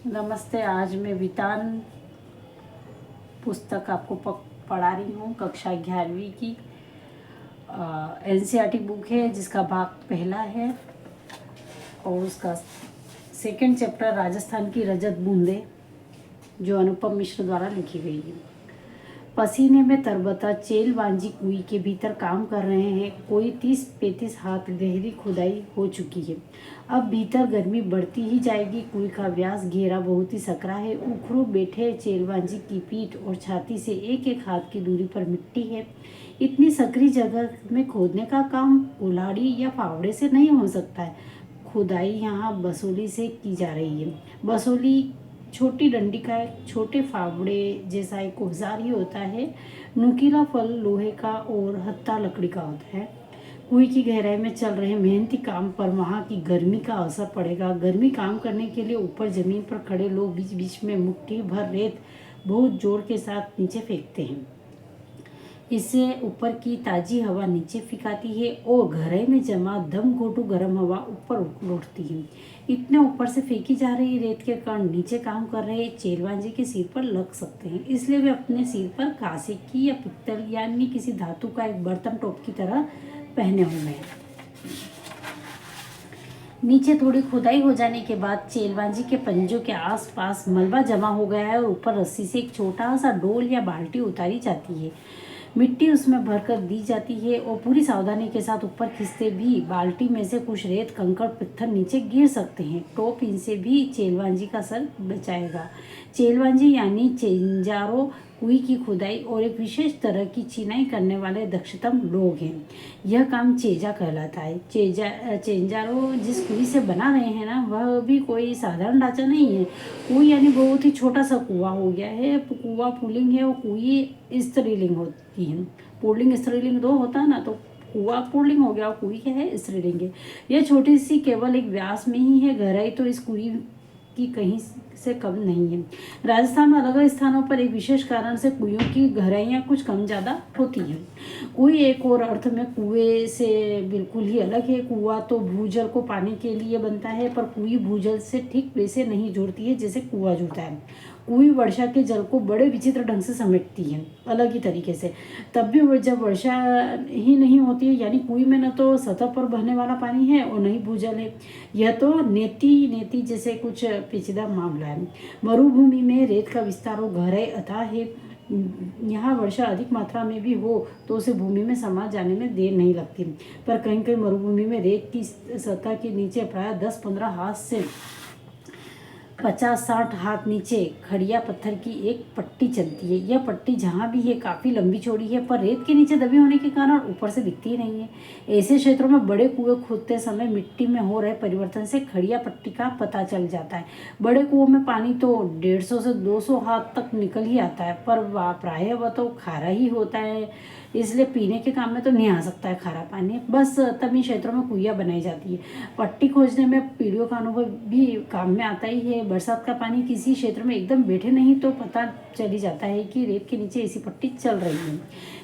नमस्ते। आज मैं वितान पुस्तक आपको पढ़ा रही हूँ। कक्षा 11वीं की एनसीईआरटी बुक है, जिसका भाग पहला है और उसका सेकंड चैप्टर राजस्थान की रजत बूंदे, जो अनुपम मिश्र द्वारा लिखी गई है। पसीने में तरबतर चेल वांजी कुएं के भीतर काम कर रहे हैं। कोई 30-35 हाथ गहरी खुदाई हो चुकी है। अब भीतर गर्मी बढ़ती ही जाएगी। कुएं का व्यास घेरा बहुत ही सकरा है। उखरू बैठे चेलवांजी की पीठ और छाती से एक एक हाथ की दूरी पर मिट्टी है। इतनी सकरी जगह में खोदने का काम कुल्हाड़ी या फावड़े से नहीं हो सकता है। खुदाई यहाँ बसोली से की जा रही है। बसोली छोटी डंडी का एक छोटे फावड़े जैसा एक औजार ही होता है। नुकीला फल लोहे का और हत्था लकड़ी का होता है। कुएं की गहराई में चल रहे मेहनती काम पर वहाँ की गर्मी का असर पड़ेगा। गर्मी काम करने के लिए ऊपर जमीन पर खड़े लोग बीच बीच में मुट्ठी भर रेत बहुत जोर के साथ नीचे फेंकते हैं। इससे ऊपर की ताजी हवा नीचे फिकाती है और गहराई में जमा दम घोटू गर्म हवा ऊपर लौटती है। इतने ऊपर से फेंकी जा रही रेत के कण नीचे काम कर रहे चेलवांजी के सिर पर लग सकते हैं, इसलिए वे अपने सिर पर कांसे की या पित्तल यानी किसी धातु का एक बर्तन टोप की तरह पहने हुए हैं। नीचे थोड़ी खुदाई हो जाने के बाद चेलवांजी के पंजों के आसपास मलबा जमा हो गया है और ऊपर रस्सी से एक छोटा सा डोल या बाल्टी उतारी जाती है। मिट्टी उसमें भरकर दी जाती है और पूरी सावधानी के साथ ऊपर खींचते भी बाल्टी में से कुछ रेत कंकड़ पत्थर नीचे गिर सकते हैं। टोप इनसे भी चेलवांजी का सर बचाएगा। चेलवांजी यानी चेंजारो कुएं की खुदाई और एक विशेष तरह की चिनाई करने वाले दक्षतम लोग हैं। यह काम चेजा कहलाता है। चेंजारो जिस कुएं से बना रहे हैं ना, वह भी कोई साधारण ढांचा नहीं है। कुएं यानी बहुत ही छोटा सा कुआं हो गया है। कुआं पुल्लिंग है और कुएं स्त्रीलिंग होती है। पुल्लिंग स्त्रीलिंग दो होता है ना, तो कुआं पुल्लिंग हो गया और कुएं क्या है, स्त्रीलिंग है। यह छोटी सी केवल एक व्यास में ही है। गहराई तो इस कुएं की कहीं से कम नहीं है। राजस्थान में अलग अलग स्थानों पर एक विशेष कारण से कुएं की गहराइयाँ कुछ कम ज़्यादा होती हैं। कुएं एक और अर्थ में कुएं से बिल्कुल ही अलग है। कुआं तो भूजल को पाने के लिए बनता है, पर कुएं भूजल से ठीक वैसे नहीं जुड़ती है जैसे कुआं जुड़ता है। कुएं वर्षा के जल को बड़े विचित्र ढंग से समेटती है, अलग ही तरीके से। तब भी जब वर्षा ही नहीं होती है, यानी कुएं में न तो सतह पर बहने वाला पानी है और न ही भूजल है। यह तो नेति जैसे कुछ पेचीदा मामला है। मरुभूमि में रेत का विस्तार और गहराई अथाह है। यहाँ वर्षा अधिक मात्रा में भी हो तो उसे भूमि में समा जाने में देर नहीं लगती, पर कहीं कहीं मरुभूमि में रेत की सतह के नीचे प्राय 10-15 हाथ से 50-60 हाथ नीचे खड़िया पत्थर की एक पट्टी चलती है। यह पट्टी जहाँ भी है काफ़ी लंबी चौड़ी है, पर रेत के नीचे दबी होने के कारण ऊपर से दिखती ही नहीं है। ऐसे क्षेत्रों में बड़े कुएं खोदते समय मिट्टी में हो रहे परिवर्तन से खड़िया पट्टी का पता चल जाता है। बड़े कुओं में पानी तो 150 से 200 हाथ तक निकल ही आता है, पर प्रायः वह तो खारा ही होता है, इसलिए पीने के काम में तो नहीं आ सकता है खारा पानी। बस तभी क्षेत्रों में कुइयाँ बनाई जाती है। पट्टी खोजने में पीढ़ियों का अनुभव भी काम में आता ही है। बरसात का पानी किसी क्षेत्र में एकदम बैठे नहीं तो पता चली जाता है कि रेत के नीचे ऐसी पट्टी चल रही है।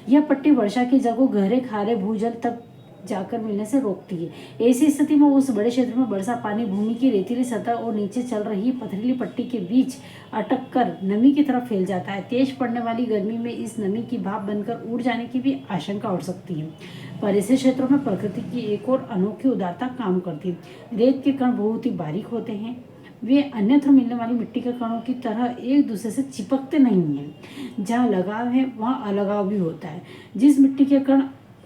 यह पट्टी वर्षा के जल को गहरे खारे भूजल तक जाकर मिलने से रोकती है। ऐसी स्थिति में उस बड़े क्षेत्र में वर्षा पानी भूमि की रेतीली सतह और नीचे चल रही पथरीली पट्टी के बीच अटक कर नमी की तरफ फैल जाता है। तेज पड़ने वाली गर्मी में इस नमी की भाप बनकर उड़ जाने की भी आशंका उड़ सकती है। पर ऐसे क्षेत्रों में प्रकृति की एक और अनोखी उदारता काम करती है। रेत के कण बहुत ही बारीक होते हैं। वे अन्यत्र मिलने वाली मिट्टी के कणों की तरह एक दूसरे से चिपकते नहीं हैं। जहाँ लगाव है वहाँ अलगाव भी होता है। जिस मिट्टी के कण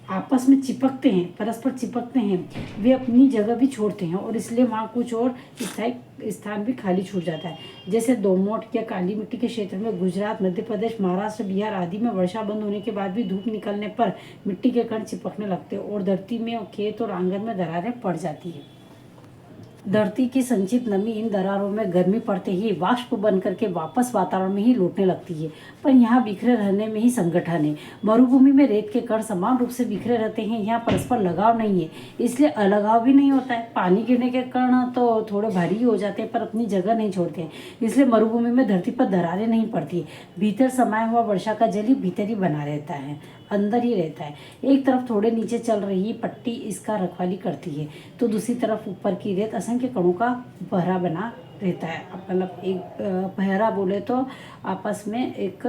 आपस में चिपकते हैं, परस्पर चिपकते हैं, वे अपनी जगह भी छोड़ते हैं और इसलिए वहाँ कुछ और स्थायी स्थान भी खाली छूट जाता है। जैसे दोमट या काली मिट्टी के क्षेत्र में गुजरात, मध्य प्रदेश, महाराष्ट्र, बिहार आदि में वर्षा बंद होने के बाद भी धूप निकलने पर मिट्टी के कण चिपकने लगते हैं और धरती में खेत और आंगन में दरारें पड़ जाती है। धरती की संचित नमी इन दरारों में गर्मी पड़ते ही वाष्प बन करके वापस वातावरण में ही लौटने लगती है। पर यहाँ बिखरे रहने में ही संगठन है। मरुभूमि में रेत के कण समान रूप से बिखरे रहते हैं। यहाँ परस्पर लगाव नहीं है, इसलिए अलगाव भी नहीं होता है। पानी गिरने के कण तो थोड़े भारी हो जाते हैं, पर अपनी जगह नहीं छोड़ते हैं, इसलिए मरुभूमि में धरती पर दरारें नहीं पड़ती। भीतर समाया हुआ वर्षा का जल ही भीतर ही बना रहता है, अंदर ही रहता है। एक तरफ थोड़े नीचे चल रही पट्टी इसका रखवाली करती है, तो दूसरी तरफ ऊपर की रेत असंख्य असंख्य कणों का बहरा बना रहता है। मतलब एक बहरा बोले तो आपस में एक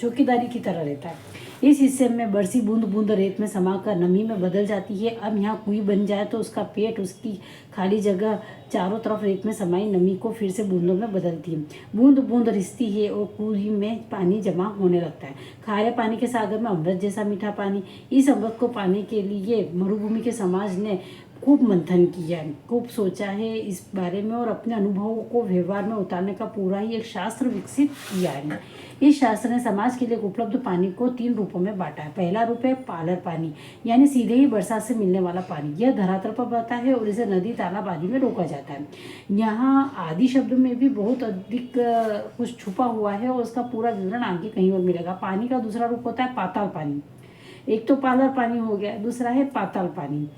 चौकीदारी की तरह रहता है। इस हिस्से में बरसी बूंद बूंद रेत में समाकर नमी में बदल जाती है। अब यहाँ कुएं बन जाए तो उसका पेट, उसकी खाली जगह चारों तरफ रेत में समाई नमी को फिर से बूंदों में बदलती है। बूंद बूंद रिसती है और कुएं में पानी जमा होने लगता है। खारे पानी के सागर में अमृत जैसा मीठा पानी। इस अमृत को पाने के लिए मरुभूमि के समाज ने खूब मंथन किया है, खूब सोचा है इस बारे में और अपने अनुभवों को व्यवहार में उतारने का पूरा ही एक शास्त्र विकसित किया है। इस शास्त्र ने समाज के लिए उपलब्ध पानी को 3 रूपों में बांटा है। पहला रूप है पालर पानी, यानी सीधे ही बरसात से मिलने वाला पानी। यह धरातल पर बहता है और इसे नदी, तालाब आदि में रोका जाता है। यहाँ आदि शब्द में भी बहुत अधिक कुछ छुपा हुआ है और उसका पूरा विवरण आगे कहीं और मिलेगा। पानी का दूसरा रूप होता है पाताल पानी। एक तो पालर पानी हो गया, दूसरा है पाताल पानी।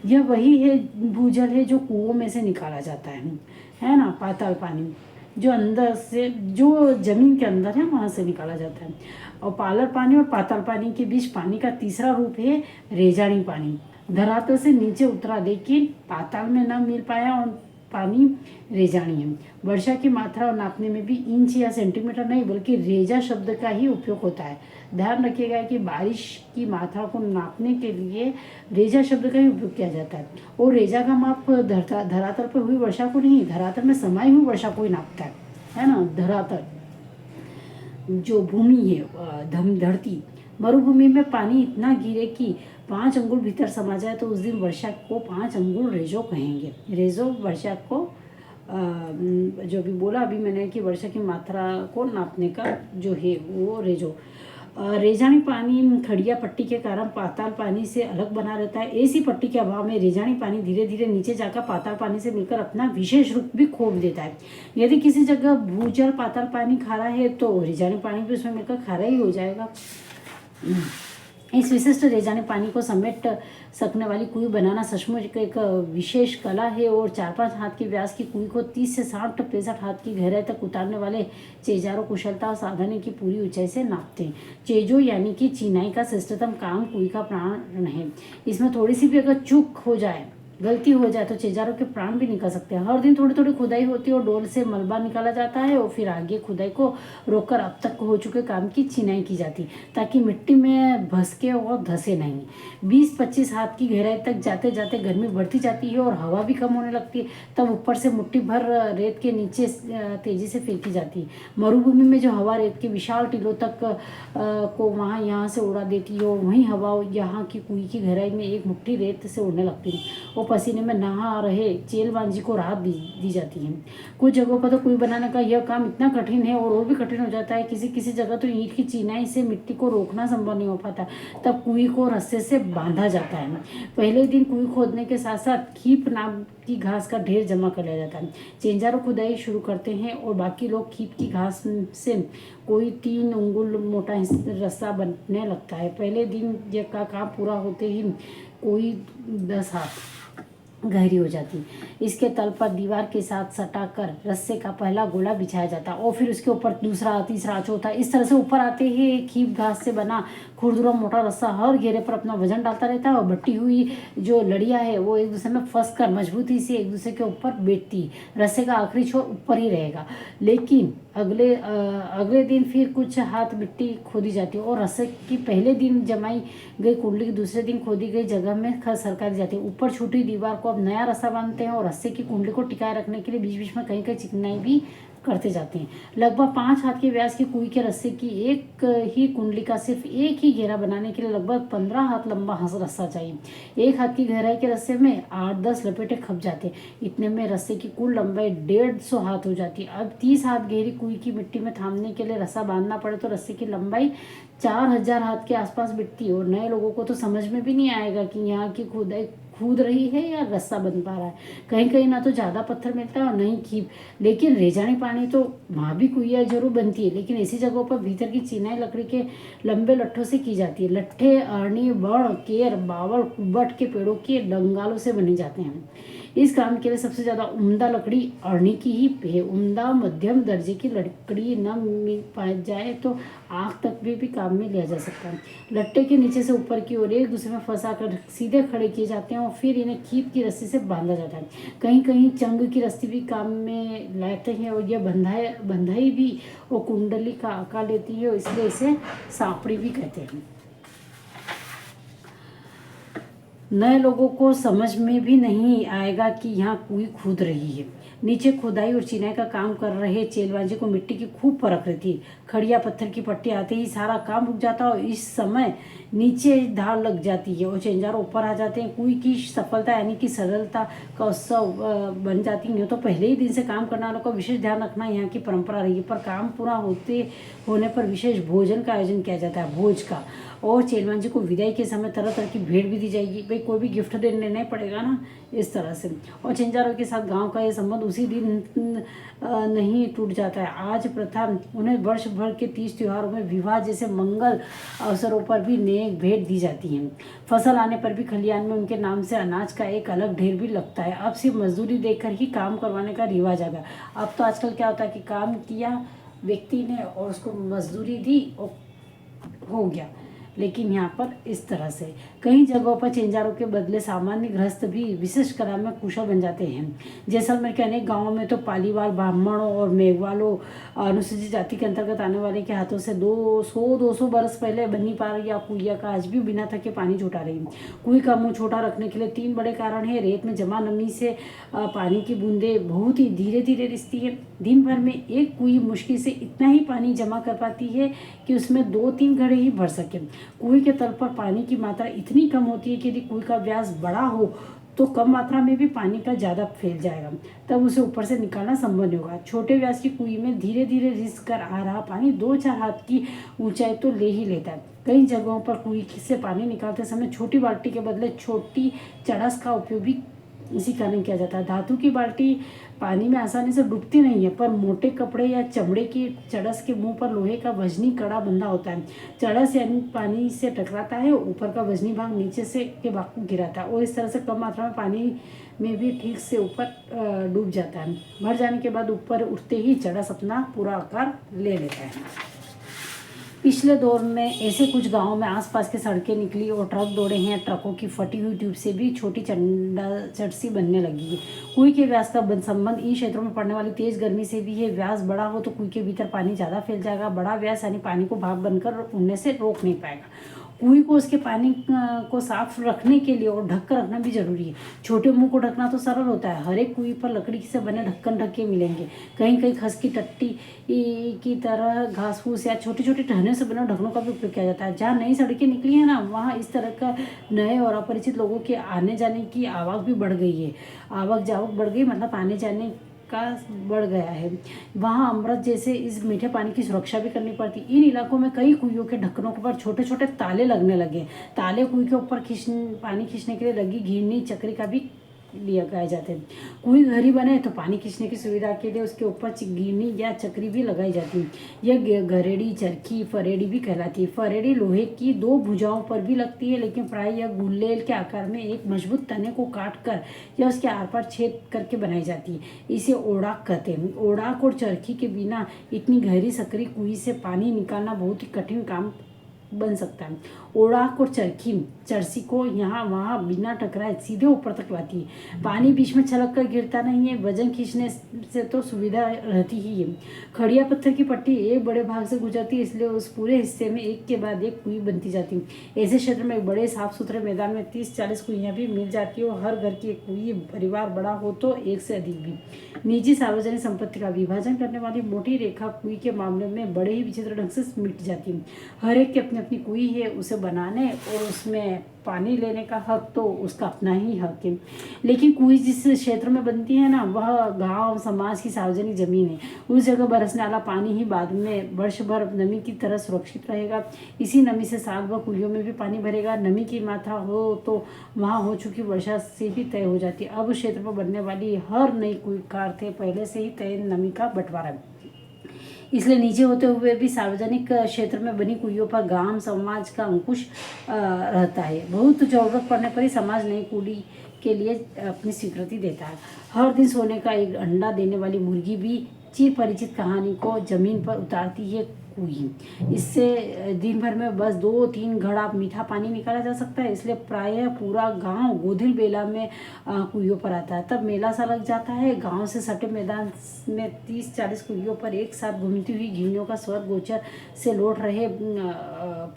यह वही है भूजल है जो कुओं में से निकाला जाता है ना। पाताल पानी जो अंदर से, जो जमीन के अंदर है वहाँ से निकाला जाता है। और पालर पानी और पाताल पानी के बीच पानी का तीसरा रूप है रेजानी पानी। धरातल से नीचे उतरा लेकिन पाताल में न मिल पाया और पानी रेजानी है। वर्षा की मात्रा और नापने में भी इंच या सेंटीमीटर नहीं बल्कि रेजा शब्द का ही उपयोग होता है। ध्यान रखिएगा कि बारिश की मात्रा को नापने के लिए रेजा शब्द का ही उपयोग किया जाता है। और रेजा का माप धरातल पर हुई वर्षा को नहीं, धरातल में समाई हुई वर्षा को ही नापता है ना। धरातल जो भूमि है, धरती, मरुभूमि में पानी इतना गिरे कि 5 अंगुल भीतर समा जाए तो उस दिन वर्षा को 5 अंगुल रेजो कहेंगे। रेजो वर्षा को जो भी बोला अभी मैंने कि वर्षा की मात्रा को नापने का जो है वो रेजो। रेजानी पानी खड़िया पट्टी के कारण पाताल पानी से अलग बना रहता है। ऐसी पट्टी के अभाव में रेजानी पानी धीरे धीरे नीचे जाकर पाताल पानी से मिलकर अपना विशेष रूप भी खो देता है। यदि किसी जगह भूजल पाताल पानी खारा है तो रेजानी पानी भी उसमें मिलकर खारा ही हो जाएगा। इस विशिष्ट रेजानी पानी को समेट सकने वाली कुएं बनाना सचमुच एक विशेष कला है और 4-5 हाथ के व्यास की कुएं को 30 से 60-65 हाथ की गहराई तक उतारने वाले चेजारों कुशलता और साधने की पूरी ऊंचाई से नापते हैं। चेजो यानी कि चिनाई का श्रेष्ठतम काम कुएं का प्राण है। इसमें थोड़ी सी भी अगर चूक हो जाए, गलती हो जाए तो चेजारों के प्राण भी निकल सकते हैं। हर दिन थोड़ी थोड़ी खुदाई होती है और डोल से मलबा निकाला जाता है और फिर आगे खुदाई को रोककर अब तक हो चुके काम की चिनाई की जाती ताकि मिट्टी में भसके और धसे नहीं। 20-25 हाथ की गहराई तक जाते जाते गर्मी बढ़ती जाती है और हवा भी कम होने लगती है। तब ऊपर से मुट्ठी भर रेत के नीचे तेजी से फेंकी जाती है। मरुभूमि में जो हवा रेत के विशाल टीलों तक को वहाँ यहाँ से उड़ा देती है और वहीं हवा यहाँ की कुएं की गहराई में एक मुट्ठी रेत से उड़ने लगती है। पसीने में नहा रहे चेलवांजी को राहत दी जाती है। कुछ जगहों पर तो कुएं बनाने का यह काम इतना कठिन है और भी कठिन हो जाता है। किसी किसी जगह तो ईंट की चिनाई से मिट्टी को रोकना संभव नहीं हो पाता, तब कुएं को रस्से से बांधा जाता है। पहले दिन कुएं खोदने के साथ साथ खीप नाम की घास का ढेर जमा कर लिया जाता है। चेंजारों खुदाई शुरू करते हैं और बाकी लोग खीप की घास से कोई 3 अंगुल मोटा रस्सा बनने लगता है। पहले दिन का काम पूरा होते ही कोई 10 हाथ गहरी हो जाती। इसके तल पर दीवार के साथ सटाकर रस्से का पहला गोला बिछाया जाता और फिर उसके ऊपर दूसरा, तीसरा, चौथा, इस तरह से ऊपर आते ही खीप घास से बना खुरदुरा मोटा रस्सा हर घेरे पर अपना वजन डालता रहता है और बट्टी हुई जो लड़ियाँ है वो एक दूसरे में फंस कर मजबूती से एक दूसरे के ऊपर बैठती। रस्से का आखिरी छोर ऊपर ही रहेगा। लेकिन अगले दिन फिर कुछ हाथ मिट्टी खोदी जाती है और रस्से की पहले दिन जमाई गई कुंडली की दूसरे दिन खोदी गई जगह में सरका दी जाती है। ऊपर छूटी दीवार को अब नया रस्सा बांधते हैं और रस्से की कुंडली को टिकाए रखने के लिए बीच बीच में कहीं कहीं चिकनाई भी करते जाते हैं। लगभग 5 हाथ के व्यास की कुएं के रस्से की एक ही कुंडली का सिर्फ एक ही घेरा बनाने के लिए लगभग 15 हाथ लंबा रस्सा चाहिए। 1 हाथ की गहराई के रस्से में 8-10 लपेटे खप जाते। इतने में रस्से की कुल लंबाई 150 हाथ हो जाती। अब 30 हाथ गहरी कुएं की मिट्टी में थामने के लिए रस्सा बांधना पड़े तो रस्से की लंबाई 4000 हाथ के आसपास बिकती और नए लोगों को तो समझ में भी नहीं आएगा कि यहाँ की खुदाई कूद रही है या रस्सा बन पा रहा है। कहीं कहीं ना तो ज़्यादा पत्थर मिलता है और नहीं खीप। लेकिन रेजानी पानी तो वहाँ भी कुइया जरूर बनती है, लेकिन ऐसी जगहों पर भीतर की चिनाई लकड़ी के लंबे लट्ठों से की जाती है। लट्ठे अरणी, बड़, केर, बावल, कुबट के पेड़ों के डंगालों से बने जाते हैं। इस काम के लिए सबसे ज़्यादा उम्दा लकड़ी अरणी की ही है। उम्दा मध्यम दर्जे की लकड़ी न मिल पाई जाए तो आग तक भी काम में लिया जा सकता है। लट्टे के नीचे से ऊपर की ओर एक दूसरे में फंसा कर सीधे खड़े किए जाते हैं और फिर इन्हें खींच की रस्सी से बांधा जाता है। कहीं कहीं चंग की रस्सी भी काम में लाते हैं और यह बंधाई भी और कुंडली का आकार लेती है, इसलिए इसे सांपड़ी भी कहते हैं। नए लोगों को समझ में भी नहीं आएगा कि यहाँ कुएं खोद रही है। नीचे खुदाई और चिनाई का काम कर रहे चेलबाजी को मिट्टी की खूब परख रहती है। खड़िया पत्थर की पट्टी आते ही सारा काम रुक जाता है और इस समय नीचे धार लग जाती है और चेंजारों ऊपर आ जाते हैं। कुएं की सफलता यानी कि सरलता का उत्सव बन जाती है। तो पहले ही दिन से काम करने वालों का विशेष ध्यान रखना यहाँ की परंपरा रही है। पर काम पूरा होने पर विशेष भोजन का आयोजन किया जाता है, भोज का। और चेलमान जी को विदाई के समय तरह तरह की भेंट भी दी जाएगी। भाई कोई भी गिफ्ट देने नहीं पड़ेगा ना, इस तरह से। और चेंजारों के साथ गांव का ये संबंध उसी दिन नहीं टूट जाता है। आज प्रथा उन्हें वर्ष भर के 30 त्योहारों में विवाह जैसे मंगल अवसरों पर भी नेक भेंट दी जाती है। फसल आने पर भी खलियान में उनके नाम से अनाज का एक अलग ढेर भी लगता है। अब सिर्फ मजदूरी देकर ही काम करवाने का रिवाज आ गया। अब तो आजकल क्या होता है कि काम किया व्यक्ति ने और उसको मजदूरी दी और हो गया, लेकिन यहाँ पर इस तरह से कई जगहों पर चेंजारों के बदले सामान्य गृहस्थ भी विशेष कला में कुशल बन जाते हैं। जैसलमेर के अनेक गांवों में तो पालीवाल ब्राह्मणों और मेघवालों अनुसूचित जाति के अंतर्गत आने वाले के हाथों से 200 बरस पहले बनी पार या कुइया का आज भी बिना थके पानी जुटा रही है। कुएं का मुंह छोटा रखने के लिए 3 बड़े कारण है। रेत में जमा नमी से पानी की बूंदें बहुत ही धीरे धीरे रिसती है। दिन भर में एक कुएं मुश्किल से इतना ही पानी जमा कर पाती है कि उसमें 2-3 घड़े ही भर सके। कुएं के तल पर पानी की मात्रा इतनी कम होती है कि यदि कुएं का व्यास बड़ा हो तो कम मात्रा में भी पानी का ज़्यादा फैल जाएगा, तब उसे ऊपर से निकालना संभव नहीं होगा। छोटे व्यास की कुएं में धीरे धीरे रिस कर आ रहा पानी 2-4 हाथ की ऊंचाई तो ले ही लेता है। कई जगहों पर कुएं से पानी निकालते समय छोटी बाल्टी के बदले छोटी चड़स का उपयोग भी इसी कारण किया जाता है। धातु की बाल्टी पानी में आसानी से डूबती नहीं है, पर मोटे कपड़े या चमड़े की चड़स के मुंह पर लोहे का वजनी कड़ा बंधा होता है। चड़स यानी पानी से टकराता है, ऊपर का वजनी भाग नीचे से के भाग को गिराता है और इस तरह से कम मात्रा में पानी में भी ठीक से ऊपर डूब जाता है। भर जाने के बाद ऊपर उठते ही चड़स अपना पूरा आकार ले लेता है। पिछले दौर में ऐसे कुछ गांवों में आसपास की सड़कें निकली और ट्रक दौड़े हैं। ट्रकों की फटी हुई ट्यूब से भी छोटी चटसी बनने लगी है। कुएं के व्यास का संबंध इन क्षेत्रों में पड़ने वाली तेज गर्मी से भी है। व्यास बड़ा हो तो कुएं के भीतर पानी ज़्यादा फैल जाएगा। बड़ा व्यास यानी पानी को भाप बनकर उड़ने से रोक नहीं पाएगा। कुएं को उसके पानी को साफ रखने के लिए और ढक कर रखना भी जरूरी है। छोटे मुंह को ढकना तो सरल होता है। हर एक कुएं पर लकड़ी से बने ढक्कन ढके मिलेंगे। कहीं कहीं खस की टट्टी की तरह घास फूस या छोटी छोटी टहनियों से बने ढक्कनों का भी उपयोग किया जाता है। जहाँ नई सड़कें निकली है ना, वहाँ इस तरह का नए और अपरिचित लोगों के आने जाने की आवक भी बढ़ गई है। आवक जावक बढ़ गई मतलब आने जाने का बढ़ गया है। वहाँ अमृत जैसे इस मीठे पानी की सुरक्षा भी करनी पड़ती। इन इलाकों में कई कुइयों के ढक्कनों पर छोटे छोटे ताले लगने लगे। ताले कुएं के ऊपर पानी खींचने के लिए लगी घिरनी चक्री का भी लिया लगाए जाते हैं। कुएं घरी बने तो पानी खींचने की सुविधा के लिए उसके ऊपर गिरनी या चक्री भी लगाई जाती है। यह घरेड़ी चरखी फरेड़ी भी कहलाती है। फरेड़ी लोहे की 2 भुजाओं पर भी लगती है, लेकिन प्राय यह गुल्लेल के आकार में एक मजबूत तने को काट कर या उसके आर पार छेद करके बनाई जाती है। इसे ओड़ाक कहते हैं। ओड़ाक और चरखी के बिना इतनी गहरी सकरी कुएं से पानी निकालना बहुत ही कठिन काम बन सकता है। ओड़ाक और चरसी को यहाँ वहाँ बिना टकराए सीधे ऊपर तक लाती है। पानी बीच में छलक कर गिरता नहीं है। वजन खींचने से तो सुविधा रहती ही है। खड़िया पत्थर की पट्टी एक बड़े भाग से गुजरती है, इसलिए उस पूरे हिस्से में एक के बाद एक कुएं बनती जाती है। ऐसे क्षेत्र में एक बड़े साफ सुथरे मैदान में 30-40 कुइयाँ भी मिल जाती है और हर घर की एक कुएं, परिवार बड़ा हो तो एक से अधिक भी। निजी सार्वजनिक संपत्ति का विभाजन करने वाली मोटी रेखा कुएं के मामले में बड़े ही विचित्र ढंग से मिट जाती है। हर एक की अपनी अपनी कुएं है, उसे बनाने और उसमें पानी लेने का हक तो उसका अपना ही हक है। लेकिन कुएं जिस क्षेत्र में बनती है ना, वह गांव समाज की सार्वजनिक जमीन है। उस जगह बरसने वाला पानी ही बाद में वर्ष भर नमी की तरह सुरक्षित रहेगा। इसी नमी से साल भर कुइयों में भी पानी भरेगा। नमी की मात्रा हो तो वहाँ हो चुकी वर्षा से भी तय हो जाती है। अब उस क्षेत्र पर बनने वाली हर नई कुएं का अर्थ है पहले से ही तय नमी का बंटवारा। इसलिए नीचे होते हुए भी सार्वजनिक क्षेत्र में बनी कुइयों पर गांव समाज का अंकुश रहता है। बहुत जरूरत पड़ने पर ही समाज नई कुली के लिए अपनी स्वीकृति देता है। हर दिन सोने का एक अंडा देने वाली मुर्गी भी चिर परिचित कहानी को जमीन पर उतारती है कुई। इससे दिन भर में बस 2-3 घड़ा मीठा पानी निकाला जा सकता है, इसलिए प्रायः पूरा गांव गोधिल बेला में कुइयों पर आता है। तब मेला सा लग जाता है। गांव से सटे मैदान में 30-40 कुइयों पर एक साथ घूमती हुई घिवनियों का स्वर गोचर से लौट रहे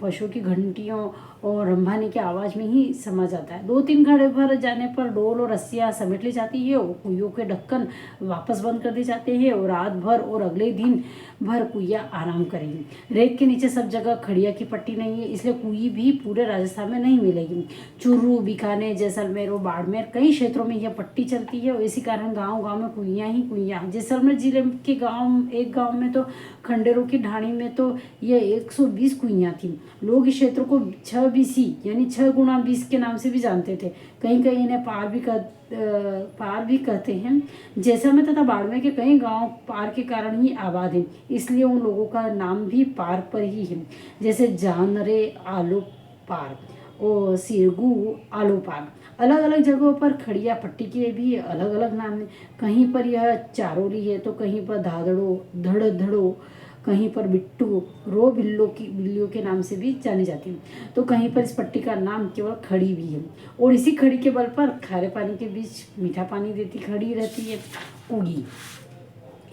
पशुओं की घंटियों और रंभाने की आवाज़ में ही समा जाता है। 2-3 घड़े भर जाने पर डोल और रस्सियाँ समेट ली जाती है और कुइयों के ढक्कन वापस बंद कर दिए जाते हैं और रात भर और अगले दिन भर कुइयाँ आराम करेंगी। रेत के नीचे सब जगह खड़िया की पट्टी नहीं है, इसलिए कुई भी पूरे राजस्थान में नहीं मिलेगी। चुरू, बीकानेर, जैसलमेर और बाड़मेर कई क्षेत्रों में यह पट्टी चलती है और इसी कारण गाँव गाँव में कुइयाँ ही कुइयाँ। जैसलमेर जिले के एक गाँव में तो खंडेरों की ढाणी में तो यह 120 कुइयाँ थी। लोग इस क्षेत्र को 6BC यानी 6x20 के नाम से भी जानते थे। कहीं कहीं इन्हें पार भी कहते हैं। जैसलमेर तथा बाड़मेर के कई गांव पार के कारण ही आबाद हैं, इसलिए उन लोगों का नाम भी पार पर ही है, जैसे जानरे आलो पार और सिरगू आलो पार। अलग अलग जगहों पर खड़िया पट्टी के भी अलग अलग नाम हैं। कहीं पर यह चारोली है तो कहीं पर धाधड़ो, धड़धड़ो, कहीं पर बिट्टू, रो बिल्लियों के नाम से भी जानी जाती है। तो कहीं पर इस पट्टी का नाम केवल खड़ी भी है और इसी खड़ी के बल पर खारे पानी के बीच मीठा पानी देती खड़ी रहती है कुई।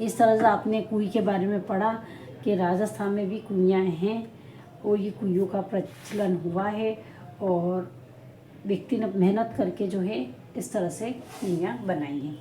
इस तरह से आपने कुई के बारे में पढ़ा कि राजस्थान में भी कुइयाँ हैं और ये कुइयों का प्रचलन हुआ है और व्यक्ति ने मेहनत करके जो है इस तरह से कुइयाँ बनाई हैं।